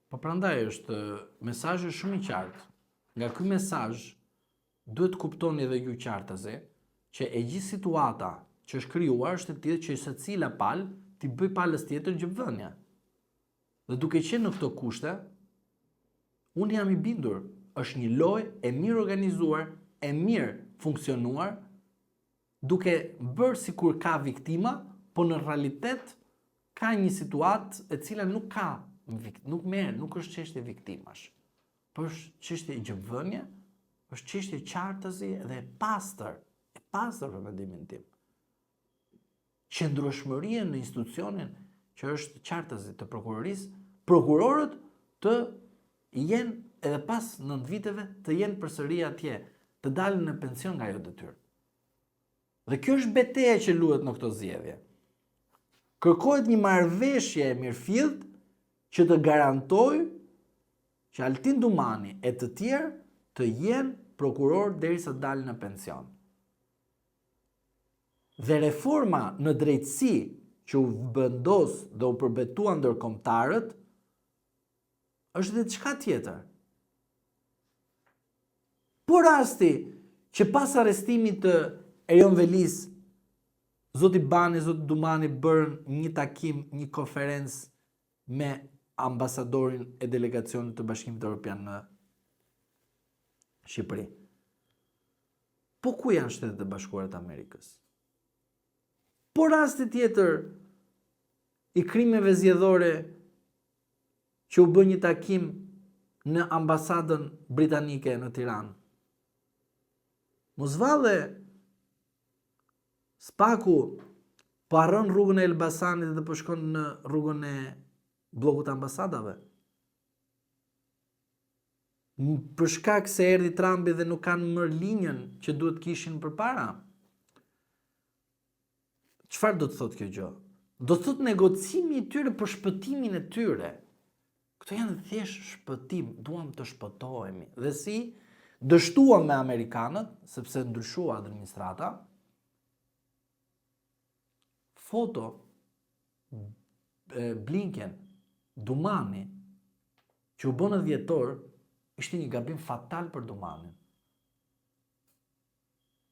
Po prandaj është mesazhi shumë i qartë. Nga ky mesazh duhet kuptoni edhe ju qartazi që e gjithë situata që është krijuar është e tillë që secila palë t'i bëj palës tjetër gjëvënia. Dhe duke qenë në këto kushte, unë jam i bindur, është një lojë e mirë organizuar, e mirë funksionuar, duke bërë sikur ka viktima, po në realitet ka një situatë e cila nuk është çështje viktimash. Po është çështje gjëvënie, është çështje qartësi dhe e pastër për mendimin tim. Qëndrueshmëria në institucionin që është qartësi të prokurorisë, prokurorët të jenë edhe pas 9 viteve të jenë përsëri atje, të dalin në pension nga ajo detyrë. Dhe kjo është betejë që luhet në këto zgjedhje. Kërkohet një marrëveshje e mirëfillt që të garantojë që Altin Dumani e të tjerë të jenë prokuror derisa të dalin në pension. Dhe reforma në drejtësi që u vendos dhe u përbetua ndërkombëtarët është dhe diçka tjetër. Po rasti që pas arrestimit të Erion Velis, zoti Bani, zoti Dumani bërën një takim, një konferencë me ambasadorin e delegacionit të Bashkimit Evropian në Shqipëri. Po ku janë Shtetet e Bashkuara të Amerikës? Po rasti tjetër i krimeve zgjedhore që u bë një takim në ambasadën britanike në Tiranë. Mos valle Spaku po harron rrugën e Elbasanit dhe po shkon në rrugën e bllokut të ambasadave. Për shkak se erdhi Trumpi dhe nuk kanë më linjën që duhet kishin përpara. Çfarë do të thotë kjo gjë? Do të thotë negocimi i tyre për shpëtimin e tyre. Këto janë thjesht shpëtim, duam të shpëtohemi. Dhe si dështuam me amerikanët, sepse ndryshua administrata, foto Blinken, Dumani, që u bë në dhjetor, ishte një gabim fatal për Dumanin.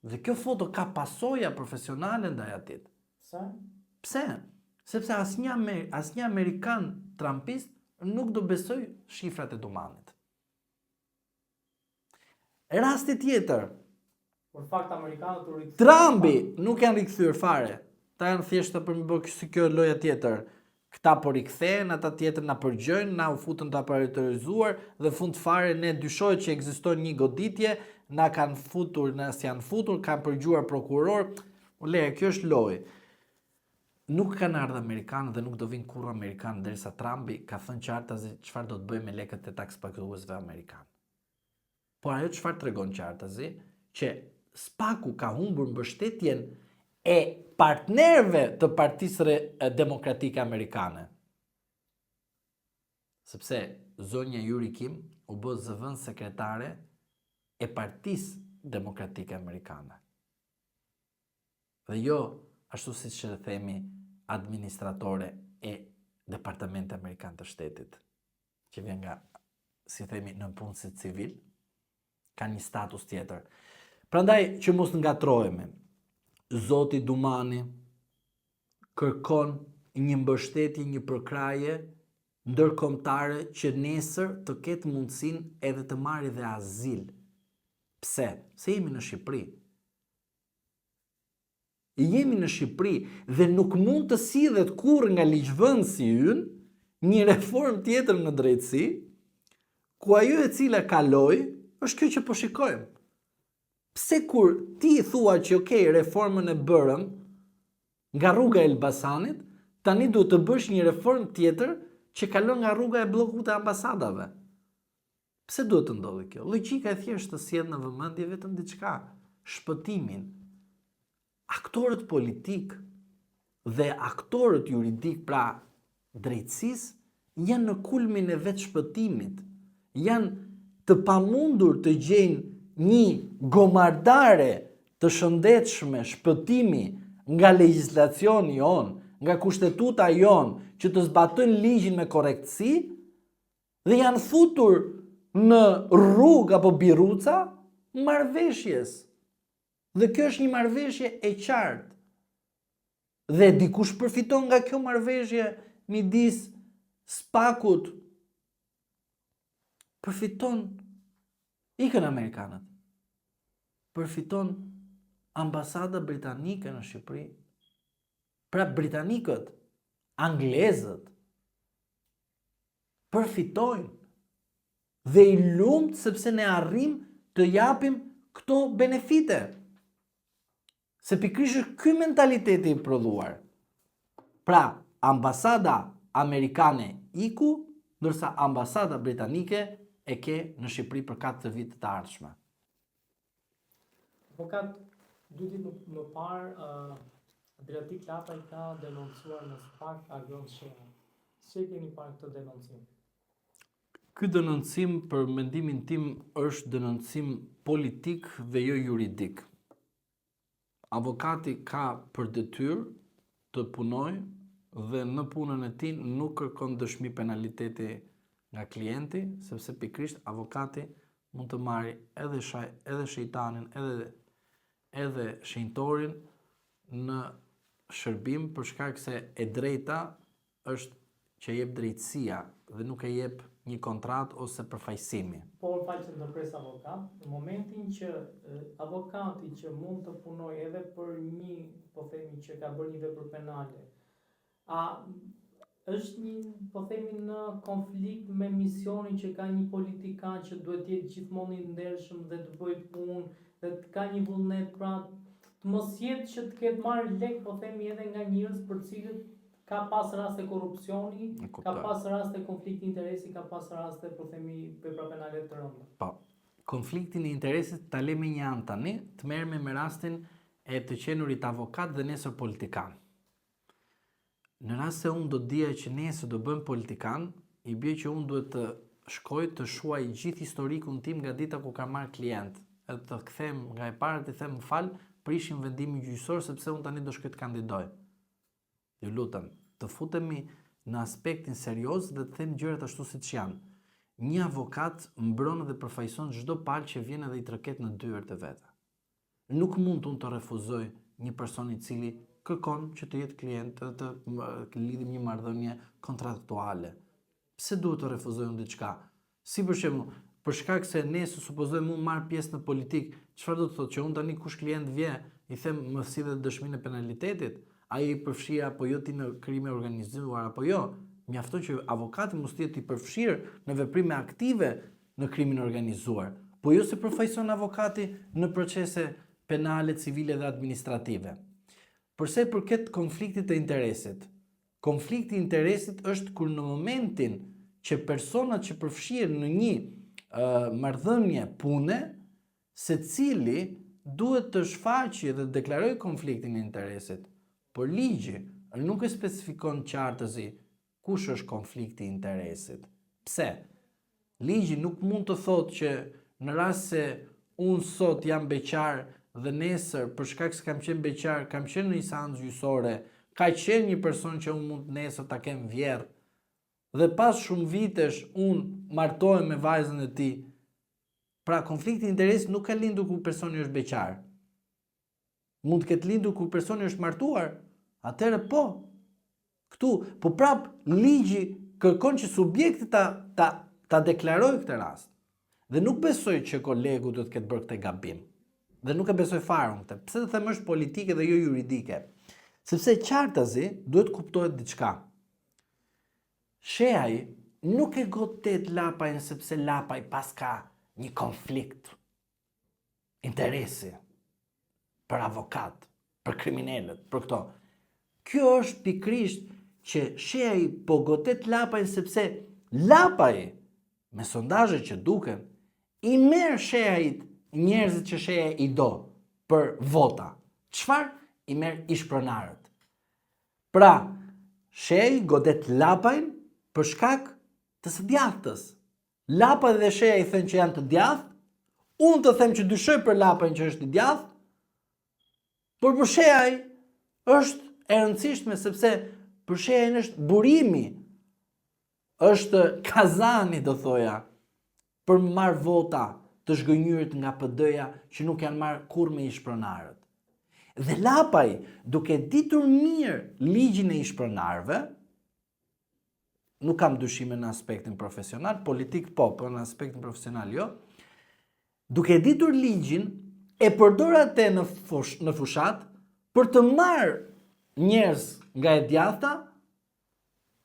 Dhe kjo foto ka pasoja profesionale ndaj atit. Pse? Sepse asnjë Amerikan trumpist nuk do besoj shifrat e Dumanit. Rasti tjetër. Për fakt amerikanët u rikthyen. Trumpi nuk janë rikthyer fare. Ta janë thjesht për më bërë si kjo loja tjetër. Këta po rikthehen, ata tjetër na përgjojnë, na u futën të aparatorizuar dhe fund fare ne dyshohet që ekziston një goditje, na kanë futur, na s'janë futur, kanë përgjuar prokuror. Kjo është lojë. Nuk kanë ardhur amerikanë dhe nuk do vinë kurrë amerikanë derisa Trumpi ka thënë qartazi çfarë do të bëjë me lekët e takspaguesve amerikanë. Por ajo çfarë tregon qartazi? Që Spaku ka humbur mbështetjen e partnerëve të Partisë Demokratike Amerikane. Sepse zonja Yuri Kim u bë zëvendës sekretare e Partisë Demokratike Amerikane. Dhe jo ashtu siç e themi administratore e Departamentit Amerikan të Shtetit, që vjen nga, si themi, në punësit civil, ka një status tjetër. Prandaj që mos ngatrohemi, zoti Dumani kërkon një mbështetje, një përkraje ndërkombëtare që nesër të ketë mundësinë edhe të marrë dhe azil. Pse? Se jemi në Shqipëri. Jemi në Shqipëri dhe nuk mund të sillet kurrë nga ligjvëndësi ynë një reformë tjetër në drejtësi, ku ajo e cila kaloi është kjo që po shikojmë. Pse kur ti thua që okay, reformën e bërëm nga rruga e Elbasanit, tani duhet të bësh një reformë tjetër që kalon nga rruga e bllokut të ambasadave. Pse duhet të ndodhi kjo? Logjika e thjeshtë të sjell në vëmendje vetëm diçka, shpëtimin. Aktorët politik dhe aktorët juridik pra drejtësisë janë në kulmin e vetë shpëtimit. Janë të pamundur të gjejnë një gomardare të shëndetshme shpëtimi nga legjislacioni jon, nga kushtetuta jon, që të zbatojnë ligjin me korrektësi dhe janë futur në rrugë apo birruca marrëveshjes. Dhe kjo është një marrëveshje e qartë. Dhe dikush përfiton nga kjo marrëveshje midis spakut. Përfiton ikën amerikanët. Përfiton ambasada britanike në Shqipëri. Pra britanikët, anglezët përfitojnë dhe i lumt sepse ne arrim të japim këto benefite. Se pikërisht është ky mentaliteti i prodhuar. Pra, ambasada amerikane iku, ndërsa ambasada britanike e ke në Shqipëri për 4 vite të ardhshme. Avokat, 2 ditë më parë, Adriatik Lapaj ka denoncuar në SPAK Agron Shena. Si keni parë këtë denoncim? Ky denoncim për mendimin tim është denoncim politik dhe jo juridik. Avokati ka për detyrë të punojë dhe në punën e tij nuk kërkon dëshmi penaliteti nga klienti, sepse pikërisht avokati mund të marrë edhe shejtanin, edhe shenjtorin në shërbim për shkak se e drejta është që jep drejtësia dhe nuk e jep një kontratë ose përfaqësimi. Po falë që ndërpres avokat, në momentin që avokati që mund të punojë edhe për një, po themi që ka bërë një vepër penale, a është një, po themi, në konflikt me misionin që ka një politikan që duhet të jetë gjithmonë i ndershëm dhe të bëjë punë dhe të ka një vullnet, pra të mos jetë që të ketë marrë lek, po themi, edhe nga njerëz për cilët ka pas raste korrupsioni, ka pas raste konflikti interesi, ka pas raste, po themi, vepra penale të rënda. Po, konfliktin e interesit ta lëmë një anë tani, të merremi me rastin e të qenurit avokat dhe nesër politikan. Në rast se unë do të dija që nesër do bëm politikan, i bie që unë duhet të shkoj të shuaj gjithë historikun tim nga dita ku kam marrë klient, edhe të kthem nga e para të them më fal, prishim vendimin gjyqësor sepse unë tani do shkoj të kandidoj. Ju lutem, të futemi në aspektin serioz dhe të them gjërat ashtu siç janë. Një avokat mbron dhe përfaqëson çdo palë që vjen edhe i treket në dyert e veta. Nuk mund unë të refuzoj një person i cili kërkon që të jetë klient dhe të lidhim një marrëdhënie kontraktuale. Pse duhet të refuzoj unë diçka? Si për shembull, për shkak se nesër supozojmë unë marr pjesë në politik, çfarë do të thotë që unë tani kush klient vjen, i them më sillet dëshminë e penalitetit, ai i përfshirë apo jo ti në krime organizuar apo jo? Mjafton që avokati mos jetë i përfshirë në veprime aktive në krimin organizuar, po jo se përfaqëson avokati në procese penale, civile dhe administrative. Përsa i përket konfliktit të interesit, konflikti i interesit është kur në momentin që personat që përfshihen në një marrëdhënie pune, secili duhet të shfaqë dhe deklaroj konfliktin e interesit, por ligji nuk e specifikon qartësi kush është konflikti i interesit. Pse? Ligji nuk mund të thotë që në rast se unë sot jam beqar dhe nesër për shkak se kam qenë beqar, kam qenë në instancë gjyqësore, ka qenë një person që unë mund nesër ta kem vjerë, dhe pas shumë vitesh unë martohem me vajzën e tij. Pra konflikti i interesit nuk ka lindur kur personi është beqar. Mund të ketë lindur kur personi është martuar, atëherë po. Këtu, po prap ligji kërkon që subjekti ta deklarojë këtë rast. Dhe nuk besoj që kolegu do të ketë bërë këtë gabim. Dhe nuk e besoj fare unë këtë. Pse të them është politike dhe jo juridike? Sepse qartazi duhet kuptohet diçka. Sheaj nuk e godet Lapajn sepse Lapaj pas ka një konflikt interesi për avokat, për kriminalët, për këto. Kjo është pikrisht që Sheaj po godet Lapajn sepse Lapaj, me sondazhe që duken, i merr Sheajit njerëzit që Sheaj i do për vota. Çfarë? I merr ishpronarët. Pra, Sheaj godet Lapajn për shkak të së djathtës. Lapaj dhe Sheaj i thënë që janë të djathtë, unë të them që dyshoj për Lapajn që është i djathtë, por për Sheaj është e rëndësishme sepse për Sheajin është burimi është kazani, do thoja, për më marrë vota të zhgënjyrit nga PD-ja që nuk janë marrë kur me ish-pronarët. Dhe Lapaj, duke ditur mirë ligjin e ish-pronarëve, nuk kam dyshime në aspektin profesional, politik po, për në aspektin profesional jo, duke ditur ligjin, e përdor atë në fushat për të marrë njerëz nga e djathta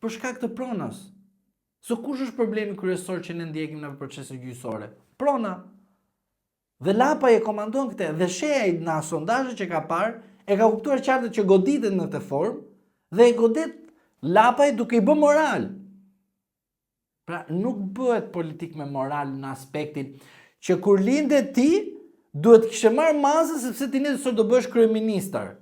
për shkak të pronës. So kush është problemi kryesor që ne ndjekim në procese gjyqësore? Prona. Dhe Lapaj e komandon këtë, dhe shehaj në sondazhet që ka parë, e ka kuptuar qartë që goditet në këtë formë dhe e godet Lapaj duke i bë moral. Pra nuk bëhet politik me moral në aspektin që kur linde ti, duhet kishe marrë mazë sepse ti nesër do bësh kryeministër.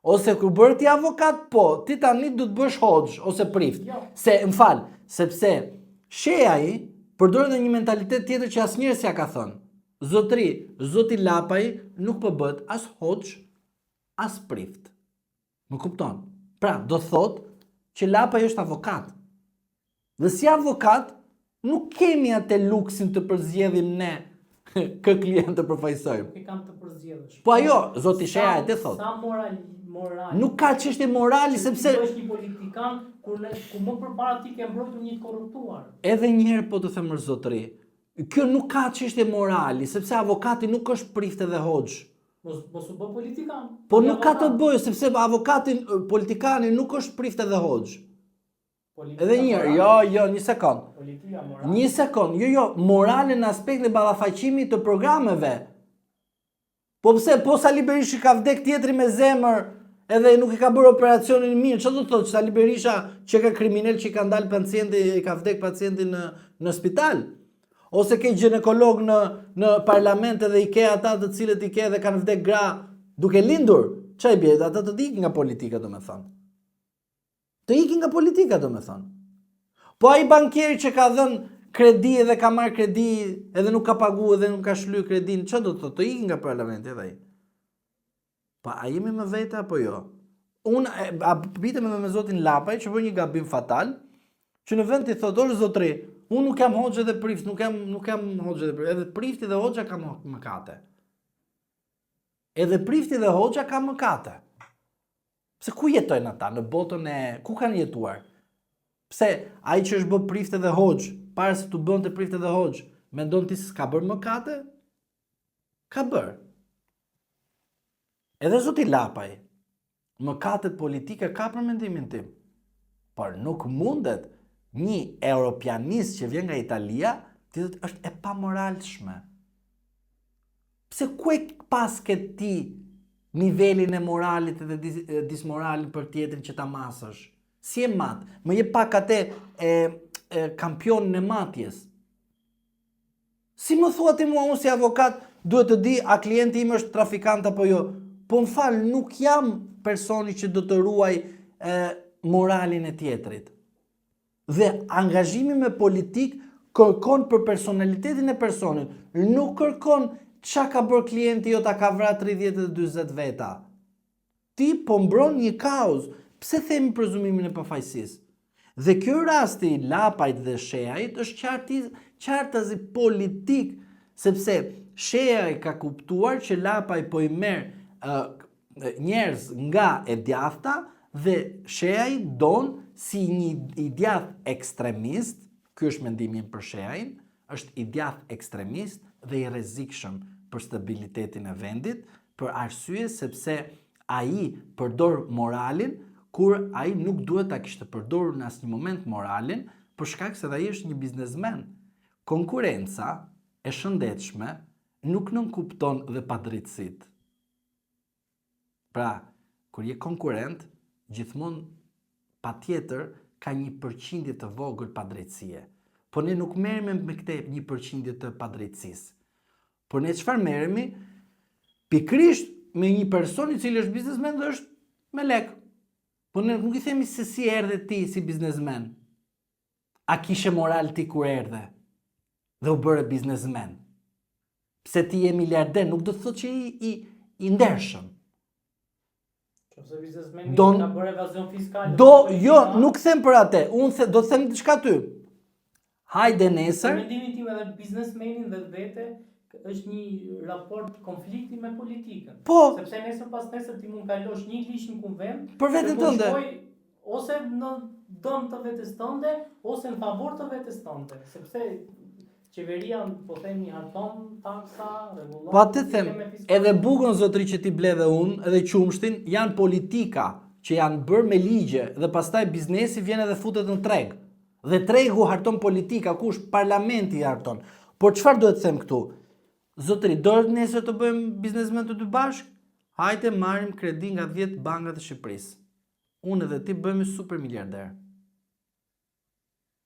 Ose kur bërë ti avokat, po, ti tani du të bësh hoxh ose prift. Jo. Sepse shehaj përdor edhe një mentalitet tjetër që asnjëri s'ja ka thënë. Zotri, zoti Lapaj nuk po bëhet as hoxh, as prift. Më kupton? Pra, do thot që Lapaj është avokat. Dhe si avokat, nuk kemi atë luksin të përzgjedhim ne kë klient të përfaqësojmë. Nuk e kam të përzgjedhësh. Po ajo, zoti Sheha e thot. Sa moral. Nuk ka çështje morali sepse ti është një politikan ku më përpara ti ke mbrojtur një të korruptuar. Edhe një herë po të them zotëri, kjo nuk ka çështje morali sepse avokati nuk është prift edhe hoxh. Mos u bë politikan. Po nuk ka të bëjë sepse avokati politikani nuk është prift edhe hoxh. Edhe një herë, jo, një sekond. Politika morale. Një sekond, jo, morale në aspektin e ballafaqimit të programeve. Po pse po Sali Berisha ka vdek tjetri me zemër edhe nuk i ka bërë operacionin mirë, çfarë do të thotë Sali Berisha që ka kriminal që ka ndal pacienti, ka vdek pacienti në spital? Ose ke ginekolog në parlament edhe i ke ata të cilët i ke dhe kanë vdek gra duke lindur? Çfarë bie? Ata të ikin nga politika, domethënë. Të ikin nga politika, domethënë. Po ai bankieri që ka dhënë kredi edhe ka marrë kredi edhe nuk ka paguar edhe nuk ka shlyer kredin, çfarë do të thotë? Të ikin nga parlamenti edhe ai. Pa a jemi me vete apo jo? Unë bitem me zotin Lapaj që bën një gabim fatal, që në vend të thotë zotri, unë nuk jam hoxh edhe prift, nuk jam hoxh edhe prift, edhe prifti dhe hoxha ka mëkate. Edhe prifti dhe hoxha ka mëkate. Pse ku jetojnë ata në botën e ku kanë jetuar? Pse ai që është bë prift edhe hoxh, para se të bënte prift edhe hoxh, mendon ti se s'ka bërë mëkate? Ka bërë. Edhe zoti Lapaj, mëkatet politike ka për mendimin tim. Por nuk mundet një europianist që vjen nga Italia të thotë është e pamoralshme. Pse ku e pas ke ti nivelin e moralit dhe dismoralin për tjetrin që ta masësh? Si e mat? Më jep pak atë kampionin e matjes. Si më thua ti mua unë si avokat duhet të di a klienti im është trafikant apo jo? Po më falë, nuk jam personi që do të ruaj moralin e tjetrit. Dhe angazhimi me politik kërkon për personalitetin e personit. Nuk kërkon çka ka bërë klienti jo ta ka vrarë 30 dhe 40 veta. Ti po mbron një kauzë. Pse themi prezumimin e pafajësisë? Dhe ky rasti i Lapajt dhe Shehajt është qartazi politik, sepse Shehaj ka kuptuar që Lapaj po i merr njerëz nga e djathta dhe Shehaj don si një i djathtë ekstremist, ky është mendimi im për Shehajin, është i djathtë ekstremist dhe i rrezikshëm për stabilitetin e vendit, për arsye sepse ai përdor moralin kur ai nuk duhet ta kishte përdorur në asnjë moment moralin, për shkak se ai është një biznesmen. Konkurenca e shëndetshme nuk nënkupton dhe padrejtësitë. Pra, kur je konkurent, gjithmonë patjetër ka një përqindje të vogël padrejtësie. Po ne nuk merremi me këtë një përqindje të padrejtësisë. Por ne çfarë merremi? Pikrisht me një person i cili është biznesmen dhe është me lek. Po ne nuk i themi se si erdhe ti si biznesmen. A kishe moral ti kur erdhe dhe u bëre biznesmen? Pse ti je miliarder, nuk do të thotë që i ndershëm. Nëse biznesmeni Don- ka bërë evazion fiskal. Jo, nuk them për atë. Unë do të them diçka ty. Hajde Për nesër. mendimin tim edhe biznesmenin vetvete është një raport konflikti me politikën. Po, Sepse nesër pas nesër ti mund kalosh një liq në konvent për veten dhe mund tënde. shkoj ose në dëm të vetes tënde ose në favor të vetes tënde, sepse qeveria po themi harton taksa, rregullon. Po atë them, edhe bukën zotëri që ti ble dhe unë, edhe qumshtin, janë politika që janë bërë me ligje dhe pastaj biznesi vjen edhe futet në treg. Dhe tregu harton politika, kush parlamenti harton. Por çfarë duhet të them këtu? Zotëri, dohet nesër të bëjmë biznesmen të dy bashkë? Hajde marrim kredi nga 10 bankat e Shqipërisë. Unë edhe ti bëhemi super miliarder.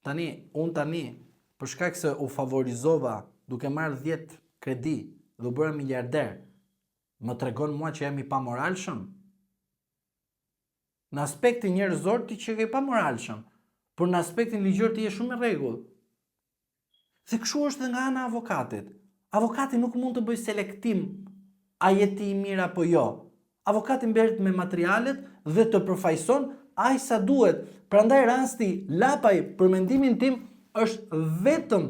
Unë për shkak se u favorizova duke marrë 10 kredi dhe u bëra miliarder, më tregon mua që jam i pamoralshëm? Në aspektin njerëzor ti që je pamoralshëm, por në aspektin ligjor ti je shumë i rregull. Dhe kështu është dhe nga ana e avokatit. Avokati nuk mund të bëjë selektim a je ti i mirë apo jo. Avokati mberet me materialet dhe të përfaqëson aq sa duhet. Prandaj rasti lapaj për mendimin tim është vetëm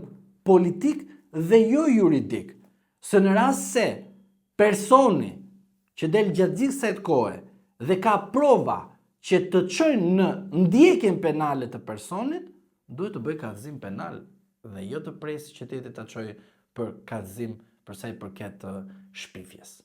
politik dhe jo juridik. Se në rast se personi që del gjatë gjithë kësaj kohe dhe ka prova që të çojnë në ndjekjen penale të personit, duhet të bëj kallëzim penal dhe jo të presi që ti ta çojë për kallëzim për sa i përket shpifjes.